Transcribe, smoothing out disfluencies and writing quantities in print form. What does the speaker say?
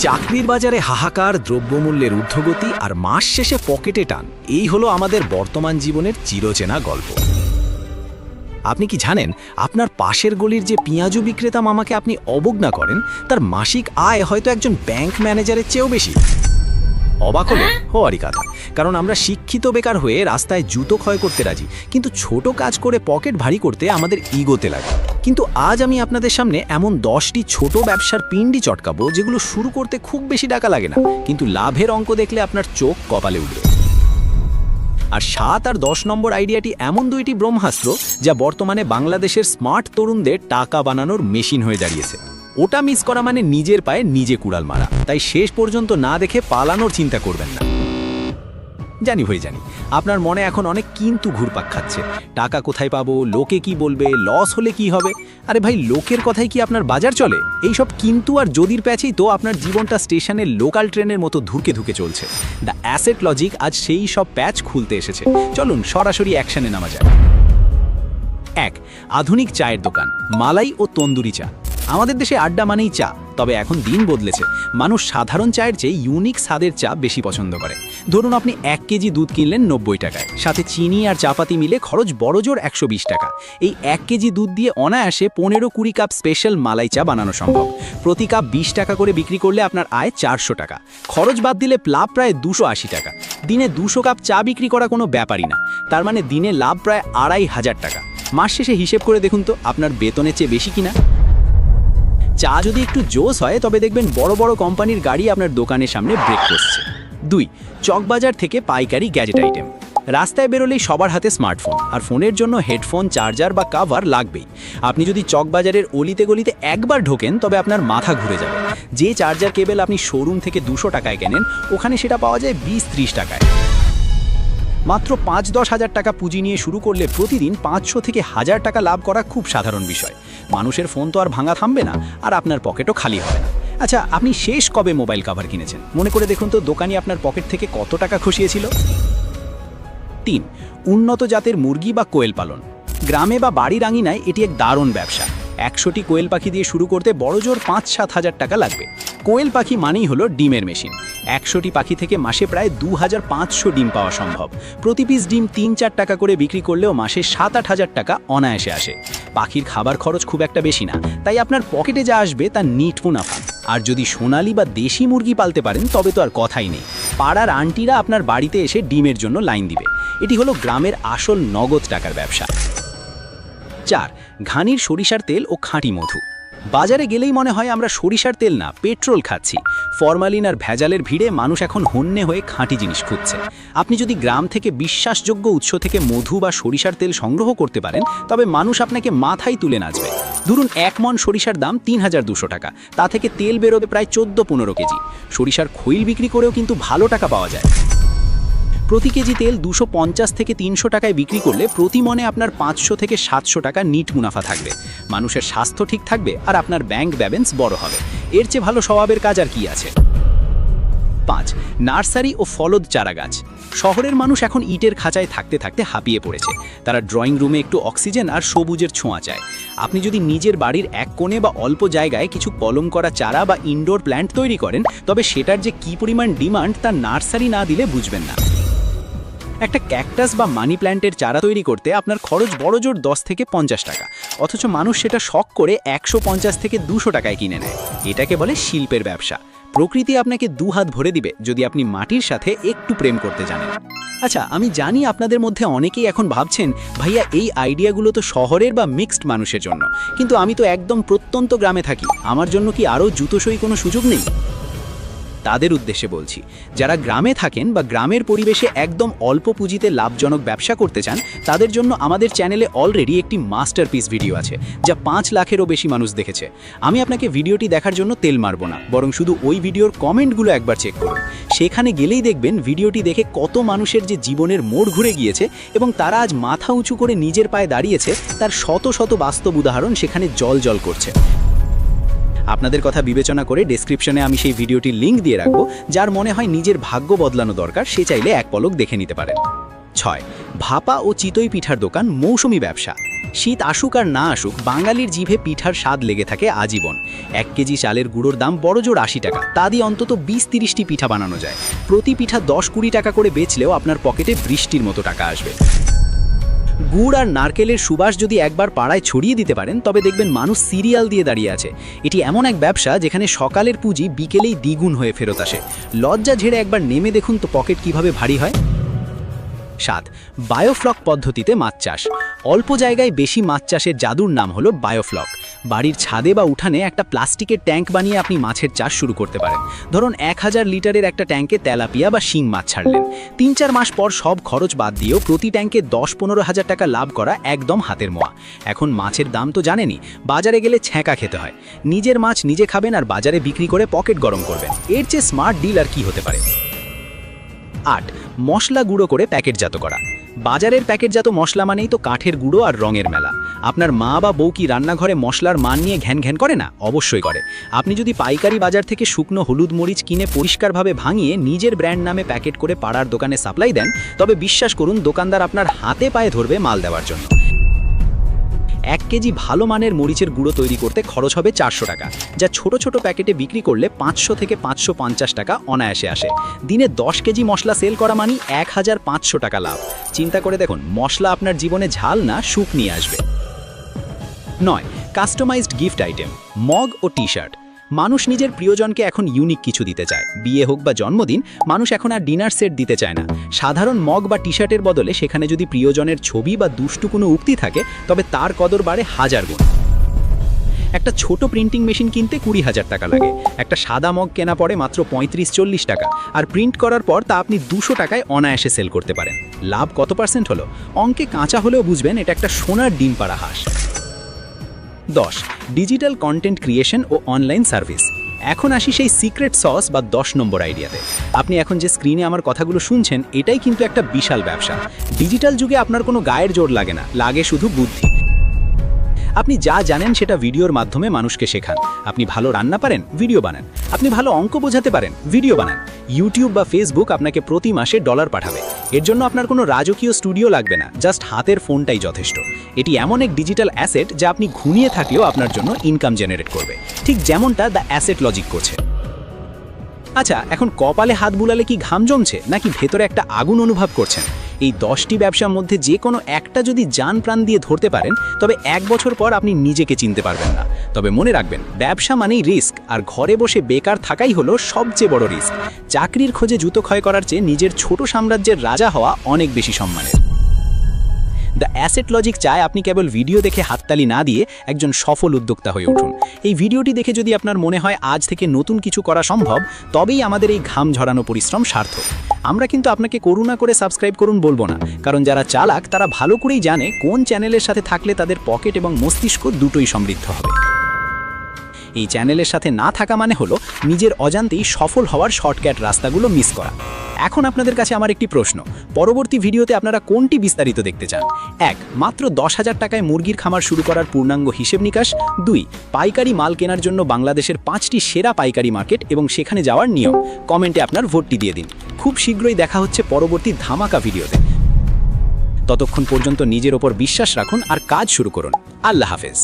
চাকরির বাজারে হাহাকার, দ্রব্যমূল্যের ঊর্ধ্বগতি আর মাস শেষে পকেটে টান, এই হলো আমাদের বর্তমান জীবনের চিরচেনা গল্প। আপনি কি জানেন, আপনার পাশের গলির যে পেঁয়াজু বিক্রেতা মামাকে আপনি অবজ্ঞা করেন, তার মাসিক আয় হয়তো একজন ব্যাংক ম্যানেজারের চেয়েও বেশি? অবাক হলো হওয়ারই কথা, কারণ আমরা শিক্ষিত বেকার হয়ে রাস্তায় জুতো ক্ষয় করতে রাজি, কিন্তু ছোট কাজ করে পকেট ভারী করতে আমাদের ইগোতে লাগে। কিন্তু আজ আমি আপনাদের সামনে এমন 10টি ছোট ব্যবসার পিন্ডি চটকাবো, যেগুলো শুরু করতে খুব বেশি টাকা লাগে না, কিন্তু লাভের অঙ্ক দেখলে আপনার চোখ কপালে উঠবে। আর 7 আর 10 নম্বর আইডিয়াটি এমন দুইটি ব্রহ্মাস্ত্র, যা বর্তমানে বাংলাদেশের স্মার্ট তরুণদের টাকা বানানোর মেশিন হয়ে দাঁড়িয়েছে। ওটা মিস করা মানে নিজের পায়ে নিজে কুড়াল মারা, তাই শেষ পর্যন্ত না দেখে পালানোর চিন্তা করবেন না। জানি আপনার মনে এখন অনেক কিন্তু ঘুরপাক খাচ্ছে। টাকা কোথায় পাবো, লোকে কি বলবে, লস হলে কি হবে? আরে ভাই, লোকের কথাই কি আপনার বাজার চলে? এইসব কিন্তু আর যদির প্যাচেই তো আপনার জীবনটা স্টেশনের লোকাল ট্রেনের মতো ধুকে ধুকে চলছে। দ্য অ্যাসেট লজিক আজ সেই সব প্যাচ খুলতে এসেছে। চলুন সরাসরি অ্যাকশনে নামা যায়। 1. আধুনিক চায়ের দোকান, মালাই ও তন্দুরি চা। আমাদের দেশে আড্ডা মানেই চা, তবে এখন দিন বদলেছে। মানুষ সাধারণ চায়ের চেয়ে ইউনিক স্বাদের চা বেশি পছন্দ করে। ধরুন আপনি 1 কেজি দুধ কিনলেন 90 টাকায়, সাথে চিনি আর চাপাতি মিলে খরচ বড়জোর 120 টাকা। এই 1 কেজি দুধ দিয়ে অনায়াসে 15-20 কাপ স্পেশাল মালাই চা বানানো সম্ভব। প্রতি কাপ 20 টাকা করে বিক্রি করলে আপনার আয় 400 টাকা। খরচ বাদ দিলে লাভ প্রায় 280 টাকা। দিনে 200 কাপ চা বিক্রি করা কোনো ব্যাপারই না, তার মানে দিনে লাভ প্রায় 2500 টাকা। মাস শেষে হিসেব করে দেখুন তো আপনার বেতনের চেয়ে বেশি কিনা। চা যদি একটু জোস হয়, তবে দেখবেন বড় বড় কোম্পানির গাড়ি আপনার দোকানের সামনে ব্রেক করছে। 2. চকবাজার থেকে পাইকারি গ্যাজেট আইটেম। রাস্তায় বেরোলেই সবার হাতে স্মার্টফোন, আর ফোনের জন্য হেডফোন, চার্জার বা কাভার লাগবেই। আপনি যদি চকবাজারের অলিতে গলিতে একবার ঢোকেন, তবে আপনার মাথা ঘুরে যাবে। যে চার্জার কেবল আপনি শোরুম থেকে 200 টাকায় কেনেন, ওখানে সেটা পাওয়া যায় 20-30 টাকায়। মাত্র 5-10 হাজার টাকা পুঁজি নিয়ে শুরু করলে প্রতিদিন 500 থেকে 1000 টাকা লাভ করা খুব সাধারণ বিষয়। মানুষের ফোন তো আর ভাঙা থামবে না, আর আপনার পকেটও খালি হবে না। আচ্ছা, আপনি শেষ কবে মোবাইল কভার কিনেছেন? মনে করে দেখুন তো, দোকানি আপনার পকেট থেকে কত টাকা খসিয়েছিল। 3. উন্নত জাতের মুরগি বা কোয়েল পালন। গ্রামে বা বাড়ির আঙিনায় এটি এক দারুণ ব্যবসা। 100টি কোয়েল পাখি দিয়ে শুরু করতে বড়জোর 5-7 হাজার টাকা লাগবে। কোয়েল পাখি মানেই হলো ডিমের মেশিন। 100টি পাখি থেকে মাসে প্রায় 2500 ডিম পাওয়া সম্ভব। প্রতি পিস ডিম 3-4 টাকা করে বিক্রি করলেও মাসে 7-8 হাজার টাকা অনায়াসে আসে। পাখির খাবার খরচ খুব একটা বেশি না, তাই আপনার পকেটে যা আসবে তা নিট মুনাফা। আর যদি সোনালি বা দেশি মুরগি পালতে পারেন, তবে তো আর কথাই নেই। পাড়ার আন্টিরা আপনার বাড়িতে এসে ডিমের জন্য লাইন দিবে। এটি হলো গ্রামের আসল নগদ টাকার ব্যবসা। 4. ঘানির সরিষার তেল ও খাঁটি মধু। বাজারে গেলেই মনে হয় আমরা সরিষার তেল না, পেট্রোল খাচ্ছি। ফরমালিন আর ভেজালের ভিড়ে মানুষ এখন হন্যে হয়ে খাঁটি জিনিস খুঁজছে। আপনি যদি গ্রাম থেকে বিশ্বাসযোগ্য উৎস থেকে মধু বা সরিষার তেল সংগ্রহ করতে পারেন, তবে মানুষ আপনাকে মাথায় তুলে নাচবে। ধরুন 1 মণ সরিষার দাম 3200 টাকা, তা থেকে তেল বেরোবে প্রায় 14-15 কেজি। সরিষার খৈল বিক্রি করেও কিন্তু ভালো টাকা পাওয়া যায়। প্রতি কেজি তেল 250 থেকে 300 টাকায় বিক্রি করলে প্রতি মণে আপনার 500 থেকে 700 টাকা নিট মুনাফা থাকবে। মানুষের স্বাস্থ্য ঠিক থাকবে, আর আপনার ব্যাংক ব্যালেন্স বড় হবে। এর চেয়ে ভালো স্বভাবের কাজ আর কি আছে। 5. নার্সারি ও ফলদ চারা গাছ। শহরের মানুষ এখন ইটের খাঁচায় থাকতে থাকতে হাঁপিয়ে পড়েছে। তারা ড্রয়িং রুমে একটু অক্সিজেন আর সবুজের ছোঁয়া চায়। আপনি যদি নিজের বাড়ির এক কোণে বা অল্প জায়গায় কিছু কলম করা চারা বা ইনডোর প্ল্যান্ট তৈরি করেন, তবে সেটার যে কী পরিমাণ ডিমান্ড তা নার্সারি না দিলে বুঝবেন না। একটা ক্যাকটাস বা মানি প্ল্যান্টের চারা তৈরি করতে আপনার খরচ বড়জোর 10 থেকে 50 টাকা, অথচ মানুষ সেটা শখ করে 150 থেকে 200 টাকায় কিনে নেয়। এটাকে বলে শিল্পের ব্যবসা। প্রকৃতি আপনাকে 2 হাত ভরে দিবে যদি আপনি মাটির সাথে একটু প্রেম করতে জানেন। আচ্ছা, আমি জানি আপনাদের মধ্যে অনেকেই এখন ভাবছেন, ভাইয়া এই আইডিয়াগুলো তো শহরের বা মিক্সড মানুষের জন্য, কিন্তু আমি তো একদম প্রত্যন্ত গ্রামে থাকি, আমার জন্য কি আরও জুতোসই কোনো সুযোগ নেই? তাদের উদ্দেশ্যে বলছি, যারা গ্রামে থাকেন বা গ্রামের পরিবেশে একদম অল্প পুঁজিতে লাভজনক ব্যবসা করতে চান, তাদের জন্য আমাদের চ্যানেলে অলরেডি একটি মাস্টারপিস ভিডিও আছে, যা 5 লাখেরও বেশি মানুষ দেখেছে। আমি আপনাকে ভিডিওটি দেখার জন্য তেল মারব না, বরং শুধু ওই ভিডিওর কমেন্টগুলো একবার চেক করুন। সেখানে গেলেই দেখবেন ভিডিওটি দেখে কত মানুষের যে জীবনের মোড় ঘুরে গিয়েছে এবং তারা আজ মাথা উঁচু করে নিজের পায়ে দাঁড়িয়েছে, তার শত শত বাস্তব উদাহরণ সেখানে জল করছে। আপনাদের কথা বিবেচনা করে ডেসক্রিপশনে আমি সেই ভিডিওটির লিঙ্ক দিয়ে রাখবো। যার মনে হয় নিজের ভাগ্য বদলানো দরকার, সে চাইলে এক পলক দেখে নিতে পারেন। 6. ভাপা ও চিতই পিঠার দোকান মৌসুমি ব্যবসা। শীত আসুক আর না আসুক, বাঙালির জিভে পিঠার স্বাদ লেগে থাকে আজীবন। 1 কেজি চালের গুঁড়োর দাম বড়জোর 80 টাকা, তা দিয়ে অন্তত 20-30টি পিঠা বানানো যায়। প্রতি পিঠা 10-20 টাকা করে বেচলেও আপনার পকেটে বৃষ্টির মতো টাকা আসবে। গুড় আর নারকেলের সুবাস যদি একবার পাড়ায় ছড়িয়ে দিতে পারেন, তবে দেখবেন মানুষ সিরিয়াল দিয়ে দাঁড়িয়ে আছে। এটি এমন এক ব্যবসা যেখানে সকালের পুঁজি বিকেলেই দ্বিগুণ হয়ে ফেরত আসে। লজ্জা ঝেড়ে একবার নেমে দেখুন তো পকেট কিভাবে ভারী হয়। 7. বায়োফ্লক পদ্ধতিতে মাছ চাষ। অল্প জায়গায় বেশি মাছ চাষের জাদুর নাম হলো বায়োফ্লক। বাড়ির ছাদে বা উঠানে একটা প্লাস্টিকের ট্যাঙ্ক বানিয়ে আপনি মাছের চাষ শুরু করতে পারেন। ধরুন 1000 লিটারের একটা ট্যাঙ্কে তেলাপিয়া বা শিং মাছ ছাড়লেন। 3-4 মাস পর সব খরচ বাদ দিয়েও প্রতি ট্যাঙ্কে 10-15 হাজার টাকা লাভ করা একদম হাতের মোয়া। এখন মাছের দাম তো জানেনই, বাজারে গেলে ছ্যাঁকা খেতে হয়। নিজের মাছ নিজে খাবেন আর বাজারে বিক্রি করে পকেট গরম করবেন। এর চেয়ে স্মার্ট ডিল আর কি হতে পারে। 8. মশলা গুঁড়ো করে প্যাকেটজাত করা। বাজারের প্যাকেটজাত মশলা মানেই তো কাঠের গুঁড়ো আর রঙের মেলা। আপনার মা বা বউ কি রান্নাঘরে মশলার মান নিয়ে ঘ্যান ঘ্যান করে না? অবশ্যই করে। আপনি যদি পাইকারি বাজার থেকে শুকনো হলুদ মরিচ কিনে পরিষ্কারভাবে ভাঙিয়ে নিজের ব্র্যান্ড নামে প্যাকেট করে পাড়ার দোকানে সাপ্লাই দেন, তবে বিশ্বাস করুন দোকানদার আপনার হাতে পায়ে ধরবে মাল দেওয়ার জন্য। 1 কেজি ভালো মানের মরিচের গুঁড়ো তৈরি করতে খরচ হবে 400 টাকা, যা ছোট ছোট প্যাকেটে বিক্রি করলে 500 থেকে 550 টাকা অনায়াসে আসে। দিনে 10 কেজি মশলা সেল করা মানে 1500 টাকা লাভ। চিন্তা করে দেখুন, মশলা আপনার জীবনে ঝাল না সুখ নিয়ে আসবে। 9. কাস্টমাইজড গিফট আইটেম, মগ ও টি শার্ট। মানুষ নিজের প্রিয়জনকে এখন ইউনিক কিছু দিতে চায়। বিয়ে হোক বা জন্মদিন, মানুষ এখন আর ডিনার সেট দিতে চায় না। সাধারণ মগ বা টি শার্টের বদলে সেখানে যদি প্রিয়জনের ছবি বা দুষ্টু কোনো উক্তি থাকে, তবে তার কদর বাড়ে 1000 গুণ। একটা ছোট প্রিন্টিং মেশিন কিনতে 20,000 টাকা লাগে। একটা সাদা মগ কেনা পড়ে মাত্র 35-40 টাকা, আর প্রিন্ট করার পর তা আপনি 200 টাকায় অনায়াসে সেল করতে পারেন। লাভ কত % হলো? অঙ্কে কাঁচা হলেও বুঝবেন এটা একটা সোনার ডিম পাড়া হাঁস। 10. ডিজিটাল কন্টেন্ট ক্রিয়েশন ও অনলাইন সার্ভিস। এখন আসি সেই সিক্রেট সস বা 10 নম্বর আইডিয়াতে। আপনি এখন যে স্ক্রিনে আমার কথাগুলো শুনছেন, এটাই কিন্তু একটা বিশাল ব্যবসা। ডিজিটাল যুগে আপনার কোনো গায়ের জোর লাগে না, লাগে শুধু বুদ্ধি। আপনি যা জানেন সেটা ভিডিওর মাধ্যমে মানুষকে শেখান। আপনি ভালো রান্না পারেন, ভিডিও বানান। আপনি ভালো অঙ্ক বোঝাতে পারেন, ভিডিও বানান। ইউটিউব বা ফেসবুক আপনাকে প্রতি মাসে ডলার পাঠাবে। এর জন্য আপনার কোনো রাজকীয় স্টুডিও লাগবে না, জাস্ট হাতের ফোনটাই যথেষ্ট। এটি এমন এক ডিজিটাল অ্যাসেট যা আপনি ঘুমিয়ে থাকলেও আপনার জন্য ইনকাম জেনারেট করবে, ঠিক যেমনটা দ্য অ্যাসেট লজিক করছে। আচ্ছা, এখন কপালে হাত বুলালে কি ঘাম জমছে, নাকি ভেতরে একটা আগুন অনুভব করছেন? এই 10টি ব্যবসার মধ্যে যে কোনো একটা যদি জান প্রাণ দিয়ে ধরতে পারেন, তবে 1 বছর পর আপনি নিজেকে চিনতে পারবেন না। তবে মনে রাখবেন, ব্যবসা মানেই রিস্ক, আর ঘরে বসে বেকার থাকাই হলো সবচেয়ে বড় রিস্ক। চাকরির খোঁজে জুতো ক্ষয় করার চেয়ে নিজের ছোট সাম্রাজ্যের রাজা হওয়া অনেক বেশি সম্মানের। দ্য অ্যাসেট লজিক চায় আপনি কেবল ভিডিও দেখে হাততালি না দিয়ে একজন সফল উদ্যোক্তা হয়ে উঠুন। এই ভিডিওটি দেখে যদি আপনার মনে হয় আজ থেকে নতুন কিছু করা সম্ভব, তবেই আমাদের এই ঘাম ঝরানো পরিশ্রম সার্থক। আমরা কিন্তু আপনাকে করুণা করে সাবস্ক্রাইব করুন বলবো না, কারণ যারা চালাক তারা ভালো করেই জানে কোন চ্যানেলের সাথে থাকলে তাদের পকেট এবং মস্তিষ্ক দুটোই সমৃদ্ধ হবে। এই চ্যানেলের সাথে না থাকা মানে হলো নিজের অজান্তেই সফল হওয়ার শর্টকাট রাস্তাগুলো মিস করা। এখন আপনাদের কাছে আমার একটি প্রশ্ন, পরবর্তী ভিডিওতে আপনারা কোনটি বিস্তারিত দেখতে চান? 1. মাত্র 10,000 টাকায় মুরগির খামার শুরু করার পূর্ণাঙ্গ হিসেব নিকাশ। 2. পাইকারি মাল কেনার জন্য বাংলাদেশের 5টি সেরা পাইকারি মার্কেট এবং সেখানে যাওয়ার নিয়ম। কমেন্টে আপনার ভোটটি দিয়ে দিন। খুব শীঘ্রই দেখা হচ্ছে পরবর্তী ধামাকা ভিডিওতে। ততক্ষণ পর্যন্ত নিজের ওপর বিশ্বাস রাখুন আর কাজ শুরু করুন। আল্লাহ হাফেজ।